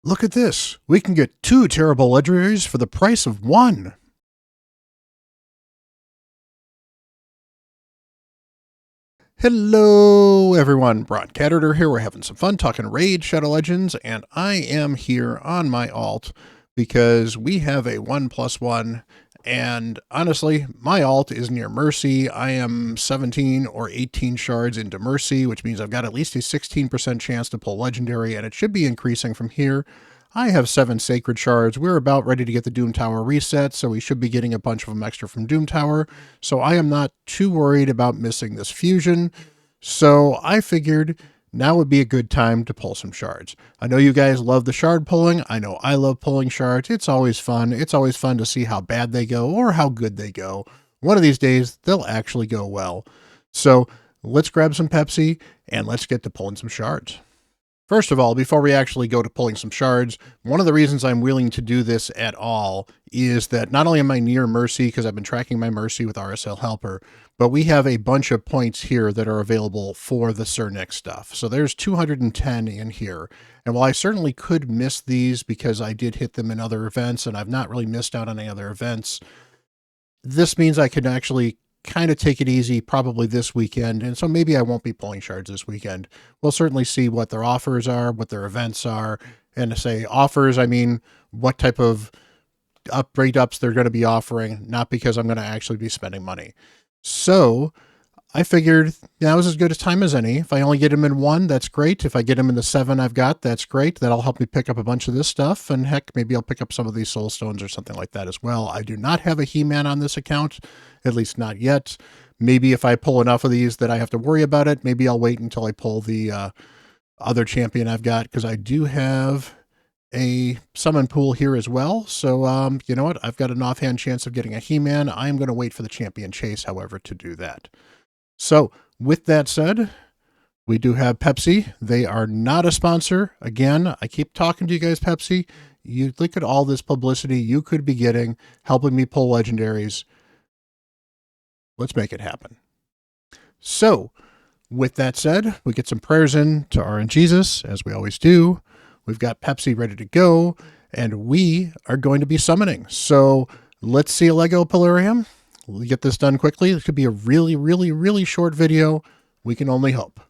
Look at this. We can get 2 terrible legendaries for the price of 1. Hello, everyone. Bront, CatHerder here. We're having some fun talking Raid Shadow Legends, and I am here on my alt because we have a 1+1, and honestly, my alt is near Mercy. I am 17 or 18 shards into Mercy, which means I've got at least a 16% chance to pull Legendary, and it should be increasing from here. I have 7 Sacred Shards. We're about ready to get the Doom Tower reset, so we should be getting a bunch of them extra from Doom Tower. So I am not too worried about missing this fusion. So I figured now would be a good time to pull some shards. I know you guys love the shard pulling. I know I love pulling shards. It's always fun. It's always fun to see how bad they go or how good they go. One of these days, they'll actually go well. So let's grab some Pepsi and let's get to pulling some shards. First of all, before we actually go to pulling some shards, one of the reasons I'm willing to do this at all is that not only am I near Mercy, because I've been tracking my Mercy with RSL Helper, but we have a bunch of points here that are available for the Sir Nick stuff. So there's 210 in here. And while I certainly could miss these because I did hit them in other events, and I've not really missed out on any other events, this means I can actually kind of take it easy probably this weekend, and so maybe I won't be pulling shards this weekend. We'll certainly see what their offers are, what their events are, and to say offers, I mean what type of upgrade ups they're going to be offering, not because I'm going to actually be spending money. So I figured now is as good a time as any. If I only get him in 1, that's great. If I get him in the 7 I've got, that's great. That'll help me pick up a bunch of this stuff. And heck, maybe I'll pick up some of these soul stones or something like that as well. I do not have a He-Man on this account, at least not yet. Maybe if I pull enough of these that I have to worry about it, maybe I'll wait until I pull the other champion I've got, because I do have a summon pool here as well. So, you know what? I've got an offhand chance of getting a He-Man. I am going to wait for the champion chase, however, to do that. So with that said, we do have Pepsi. They are not a sponsor. Again, I keep talking to you guys, Pepsi. You look at all this publicity you could be getting, helping me pull legendaries. Let's make it happen. So with that said, we get some prayers in to RNGesus, as we always do. We've got Pepsi ready to go, and we are going to be summoning. So let's see a Lego Polarium. We'll get this done quickly. It could be a really, really, really short video. We can only hope.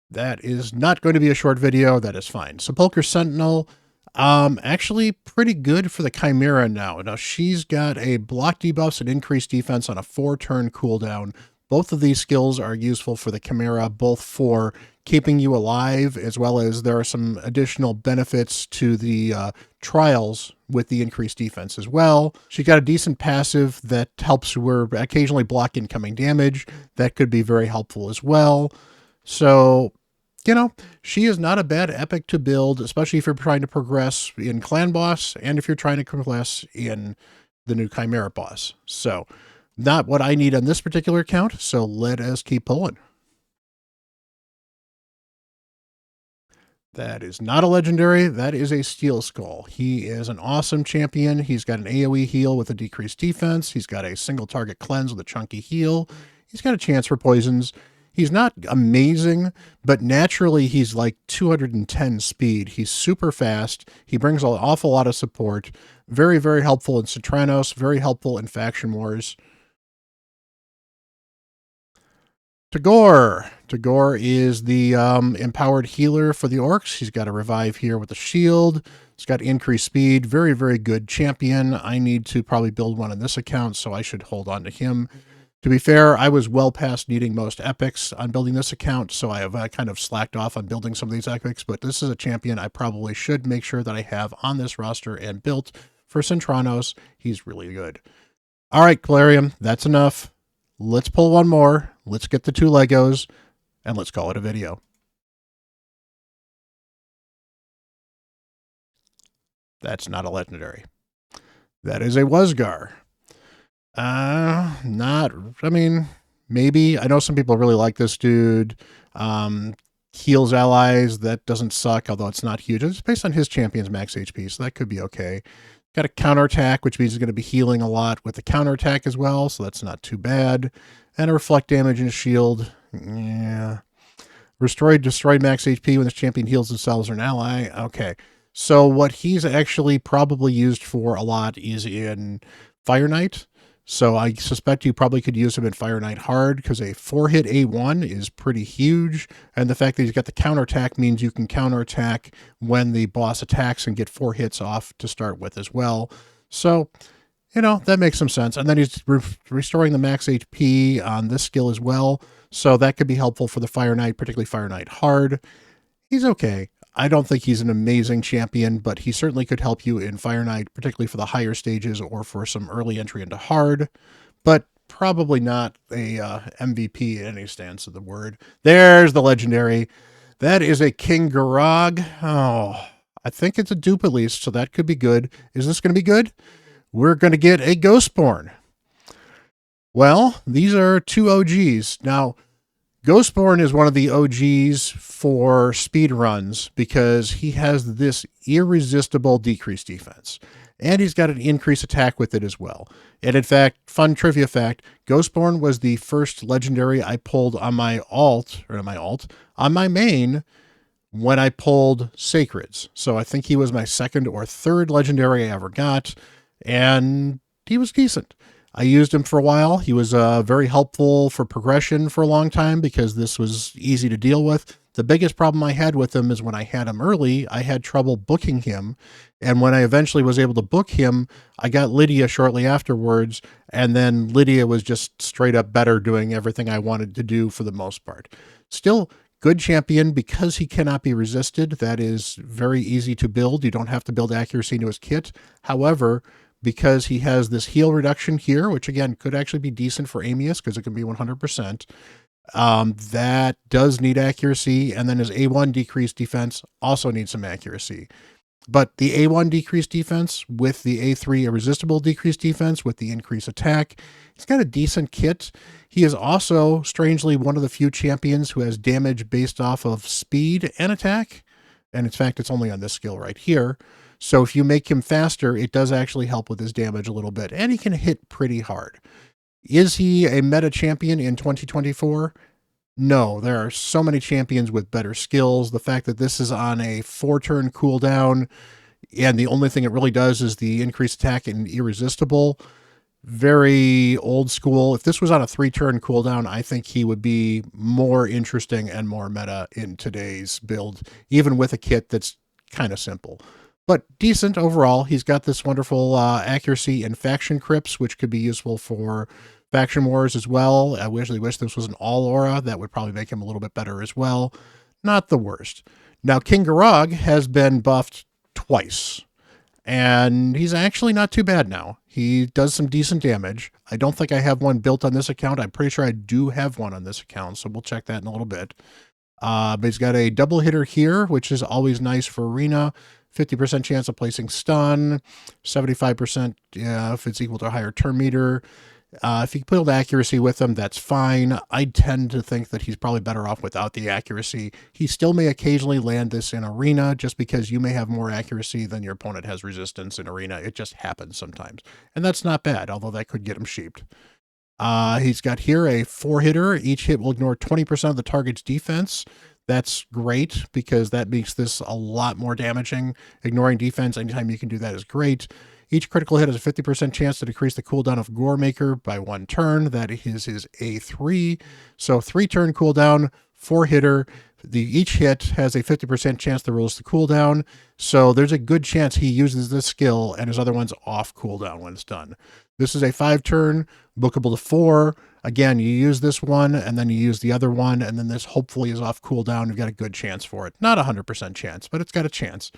That is not going to be a short video. That is fine. Sepulchre Sentinel, actually pretty good for the Chimera now. Now she's got a block debuffs and increased defense on a 4-turn cooldown. Both of these skills are useful for the Chimera, both for keeping you alive, as well as there are some additional benefits to the trials with the increased defense as well. She got a decent passive that helps her occasionally block incoming damage. That could be very helpful as well. So, you know, she is not a bad epic to build, especially if you're trying to progress in Clan Boss and if you're trying to progress in the new Chimera Boss. So, not what I need on this particular account, so let us keep pulling. That is not a legendary. That is a Steel Skull. He is an awesome champion. He's got an AoE heal with a decreased defense. He's got a single target cleanse with a chunky heal. He's got a chance for poisons. He's not amazing, but naturally he's like 210 speed. He's super fast. He brings an awful lot of support. Very, very helpful in Citranos. Very helpful in Faction Wars. Tagore. Tagore is the empowered healer for the orcs. He's got a revive here with a shield. He's got increased speed. Very, very good champion. I need to probably build one on this account, so I should hold on to him. To be fair, I was well past needing most epics on building this account, so I have kind of slacked off on building some of these epics, but this is a champion I probably should make sure that I have on this roster and built for Centranos. He's really good. All right, Polarium, that's enough. Let's pull one more. Let's get the 2 Legos, and let's call it a video. That's not a legendary. That is a Wuzgar. I mean, maybe. I know some people really like this dude. Heals allies. That doesn't suck, although it's not huge. It's based on his champion's max HP, so that could be okay. Got a counterattack, which means he's going to be healing a lot with the counterattack as well, so that's not too bad. And a reflect damage and a shield. Yeah. Destroy max HP when this champion heals themselves or an ally. Okay. So what he's actually probably used for a lot is in Fire Knight. So I suspect you probably could use him in Fire Knight hard because a 4-hit A1 is pretty huge. And the fact that he's got the counterattack means you can counterattack when the boss attacks and get 4 hits off to start with as well. So, that makes some sense. And then he's restoring the max HP on this skill as well. So that could be helpful for the Fire Knight, particularly Fire Knight hard. He's okay. I don't think he's an amazing champion, but he certainly could help you in Fire Knight, particularly for the higher stages or for some early entry into hard, but probably not a MVP in any stance of the word. There's the legendary. That is a King Garog. Oh, I think it's a dupe at least, so that could be good. Is this going to be good? We're going to get a Ghostborn. Well, these are 2 OGs. Now, Ghostborn is one of the OGs for speed runs because he has this irresistible decreased defense. And he's got an increased attack with it as well. And in fact, fun trivia fact, Ghostborn was the first legendary I pulled on my on my main when I pulled Sacreds. So I think he was my second or third legendary I ever got, and he was decent. I used him for a while. He was very helpful for progression for a long time because this was easy to deal with. The biggest problem I had with him is when I had him early, I had trouble booking him. And when I eventually was able to book him, I got Lydia shortly afterwards. And then Lydia was just straight up better, doing everything I wanted to do for the most part. Still, good champion because he cannot be resisted. That is very easy to build. You don't have to build accuracy into his kit. However, because he has this heal reduction here, which again could actually be decent for Amius because it can be 100%. That does need accuracy, and then his A1 decreased defense also needs some accuracy. But the A1 decreased defense with the A3 irresistible decreased defense with the increased attack, he's got a decent kit. He is also, strangely, one of the few champions who has damage based off of speed and attack. And in fact, it's only on this skill right here. So if you make him faster, it does actually help with his damage a little bit. And he can hit pretty hard. Is he a meta champion in 2024? No, there are so many champions with better skills. The fact that this is on a 4-turn cooldown, and the only thing it really does is the increased attack and irresistible. Very old school. If this was on a 3-turn cooldown, I think he would be more interesting and more meta in today's build, even with a kit that's kind of simple. But decent overall. He's got this wonderful accuracy in faction crypts, which could be useful for faction wars as well. I really wish this was an all aura. That would probably make him a little bit better as well. Not the worst. Now, King Garog has been buffed twice, and he's actually not too bad now. He does some decent damage. I don't think I have one built on this account. I'm pretty sure I do have one on this account, so we'll check that in a little bit. But he's got a double hitter here, which is always nice for arena. 50% chance of placing stun, 75% if it's equal to a higher turn meter. If you build accuracy with him, that's fine. I tend to think that he's probably better off without the accuracy. He still may occasionally land this in arena just because you may have more accuracy than your opponent has resistance in arena. It just happens sometimes. And that's not bad, although that could get him sheeped. He's got here a 4-hitter. Each hit will ignore 20% of the target's defense. That's great because that makes this a lot more damaging. Ignoring defense anytime you can do that is great. Each critical hit has a 50% chance to decrease the cooldown of Goremaker by 1 turn. That is his A3. So 3-turn cooldown, 4-hitter. Each hit has a 50% chance to release the cooldown. So there's a good chance he uses this skill and his other one's off cooldown when it's done. This is a 5-turn, bookable to 4. Again, you use this one, and then you use the other one, and then this hopefully is off cooldown. You've got a good chance for it. Not a 100% chance, but it's got a chance.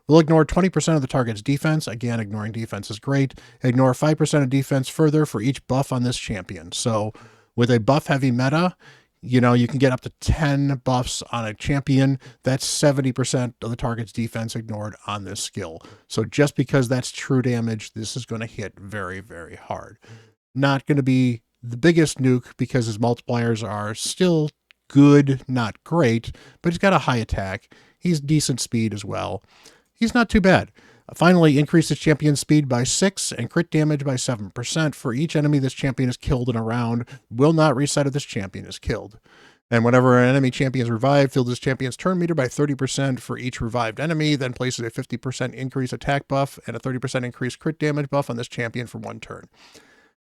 We'll ignore 20% of the target's defense. Again, ignoring defense is great. Ignore 5% of defense further for each buff on this champion. So with a buff-heavy meta, you can get up to 10 buffs on a champion. That's 70% of the target's defense ignored on this skill. So just because that's true damage, this is going to hit very, very hard. Not going to be the biggest nuke because his multipliers are still good, not great, but he's got a high attack. He's decent speed as well. He's not too bad. Finally, increase his champion speed by 6 and crit damage by 7% for each enemy this champion is killed in a round. Will not reset if this champion is killed. And whenever an enemy champion is revived, fills this champion's turn meter by 30% for each revived enemy, then places a 50% increased attack buff and a 30% increased crit damage buff on this champion for 1 turn.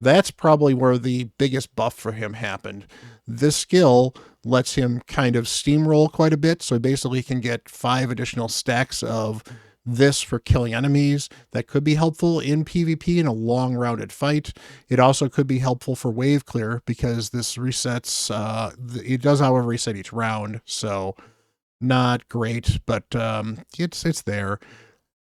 That's probably where the biggest buff for him happened. This skill lets him kind of steamroll quite a bit, so he basically can get 5 additional stacks of this for killing enemies. That could be helpful in PvP in a long rounded fight. It also could be helpful for wave clear because this resets, it does however reset each round, so not great, but it's there.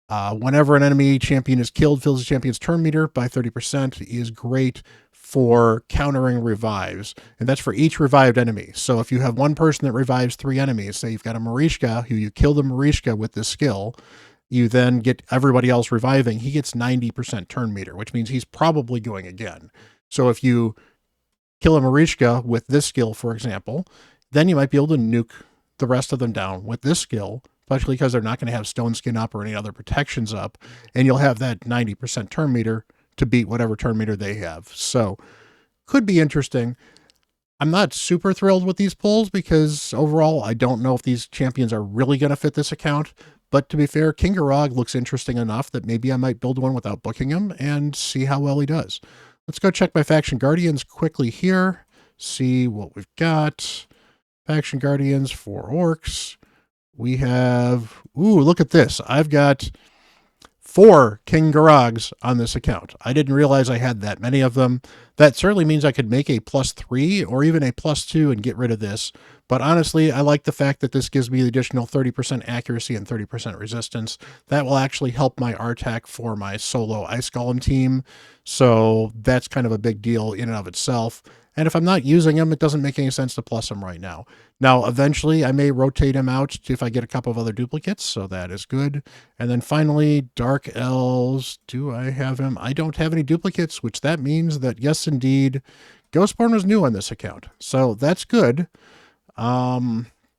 Whenever an enemy champion is killed, fills the champion's turn meter by 30%, is great for countering revives. And that's for each revived enemy. So if you have one person that revives 3 enemies, say you've got a Marishka, who you kill the Marishka with this skill, you then get everybody else reviving, he gets 90% turn meter, which means he's probably going again. So if you kill a Marishka with this skill, for example, then you might be able to nuke the rest of them down with this skill, especially because they're not going to have stone skin up or any other protections up, and you'll have that 90% turn meter to beat whatever turn meter they have. So could be interesting. I'm not super thrilled with these pulls because overall I don't know if these champions are really going to fit this account. But to be fair, King Garog looks interesting enough that maybe I might build one without booking him and see how well he does. Let's go check my Faction Guardians quickly here. See what we've got. Faction Guardians, 4 orcs. We have, ooh, look at this. I've got 4 King Garogs on this account. I didn't realize I had that many of them. That certainly means I could make a +3 or even a +2 and get rid of this. But honestly, I like the fact that this gives me the additional 30% accuracy and 30% resistance. That will actually help my RTAC for my solo Ice Golem team. So that's kind of a big deal in and of itself. And if I'm not using him, it doesn't make any sense to plus him right now. Now, eventually, I may rotate him out if I get a couple of other duplicates, so that is good. And then finally, Dark Elves. Do I have him? I don't have any duplicates, which that means that, yes, indeed, Ghostborn was new on this account. So that's good.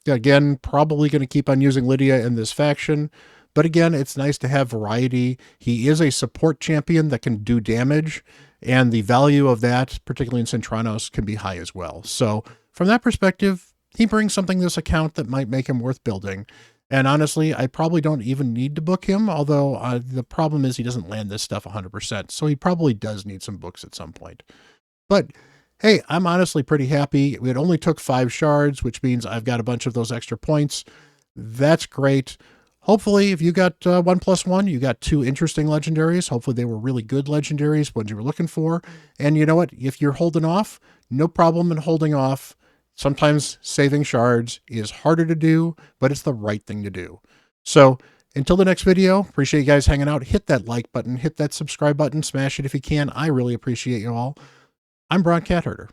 Again, probably going to keep on using Lydia in this faction. But again, it's nice to have variety. He is a support champion that can do damage, and the value of that, particularly in Centranos, can be high as well. So from that perspective, he brings something to this account that might make him worth building. And honestly, I probably don't even need to book him, although the problem is he doesn't land this stuff 100%, so he probably does need some books at some point. But hey, I'm honestly pretty happy. It only took 5 shards, which means I've got a bunch of those extra points. That's great. Hopefully, if you got 1+1, you got 2 interesting legendaries. Hopefully, they were really good legendaries, ones you were looking for. And you know what? If you're holding off, no problem in holding off. Sometimes saving shards is harder to do, but it's the right thing to do. So until the next video, appreciate you guys hanging out. Hit that like button, hit that subscribe button, smash it if you can. I really appreciate you all. I'm Bront CatHerder.